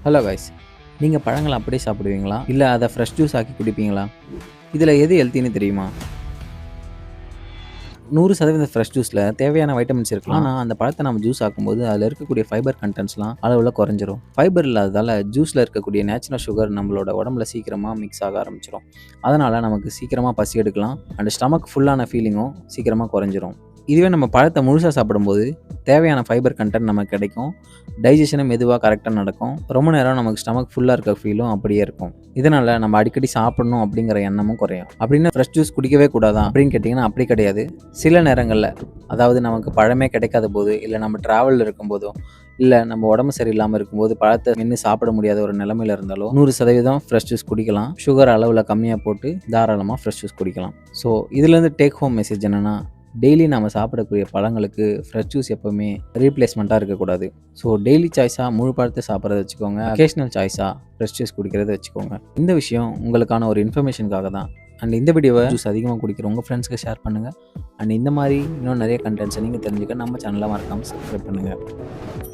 Hello guys, நீங்கள் பழங்களை அப்படியே சாப்பிடுவீங்களா, இல்லை அதை ஃப்ரெஷ் ஜூஸ் ஆக்கி குடிப்பீங்களா? இதில் எது ஹெல்த்தின்னு தெரியுமா? 100% ஃப்ரெஷ் ஜூஸில் தேவையான வைட்டமின்ஸ் இருக்கலாம். ஆனால் அந்த பழத்தை நம்ம ஜூஸ் ஆக்கும்போது அதில் இருக்கக்கூடிய ஃபைபர் கண்டென்ட்ஸ்லாம் அளவில் குறைஞ்சிரும். ஃபைபர் இல்லாததால் ஜூஸில் இருக்கக்கூடிய நேச்சுரல் சுகர் நம்மளோட உடம்புல சீக்கிரமாக மிக்ஸ் ஆக ஆரம்பிச்சிடும். அதனால் நமக்கு சீக்கிரமாக பசி எடுக்கலாம் அண்ட் ஸ்டமக் ஃபுல்லான ஃபீலிங்கும் சீக்கிரமாக குறைஞ்சிரும். இதுவே நம்ம பழத்தை முழுசாக சாப்பிடும்போது தேவையான ஃபைபர் கண்டென்ட் நமக்கு கிடைக்கும். டைஜஷனும் மெதுவாக கரெக்டாக நடக்கும். ரொம்ப நேரம் நமக்கு ஸ்டமக் ஃபுல்லாக இருக்க ஃபீலும் அப்படியே இருக்கும். இதனால் நம்ம அடிக்கடி சாப்பிடணும் அப்படிங்கிற எண்ணமும் குறையும். அப்படின்னு ஃப்ரெஷ் ஜூஸ் குடிக்கவே கூடாதா அப்படின்னு கேட்டிங்கன்னா அப்படி கிடையாது. சில நேரங்களில், அதாவது நமக்கு பழமே கிடைக்காத போது, இல்லை நம்ம ட்ராவலில் இருக்கும்போதோ, இல்லை நம்ம உடம்பு சரியில்லாமல் இருக்கும்போது பழத்தை நின்று சாப்பிட முடியாத ஒரு நிலமையில் இருந்தாலும் 100% ஃப்ரெஷ் ஜூஸ் குடிக்கலாம். சுகர் அளவில் கம்மியாக போட்டு தாராளமாக ஃப்ரெஷ் ஜூஸ் குடிக்கலாம். ஸோ இதுலேருந்து டேக் ஹோம் மெசேஜ் என்னென்னா, டெய்லி நம்ம சாப்பிடக்கூடிய பழங்களுக்கு ஃப்ரெஷ் ஜூஸ் எப்போவுமே ரீப்ளேஸ்மெண்ட்டாக இருக்கக்கூடாது. ஸோ டெய்லி சாய்ஸாக முழு பழத்தை சாப்பிட்றத வச்சுக்கோங்க. அக்கேஷ்னல் சாய்ஸாக ஃப்ரெஷ் ஜூஸ் குடிக்கிறத வச்சுக்கோங்க. இந்த விஷயம் உங்களுக்கான ஒரு இன்ஃபர்மேஷனுக்காக தான். அண்ட் இந்த வீடியோவை ஜூஸ் அதிகமாக குடிக்கிற உங்கள் ஃப்ரெண்ட்ஸ்க்கு ஷேர் பண்ணுங்கள். அண்ட் இந்த மாதிரி இன்னும் நிறைய கண்டென்ட்ஸை நீங்கள் தெரிஞ்சுக்க நம்ம சேனலை மறக்காமல் சப்ஸ்கிரைப் பண்ணுங்கள்.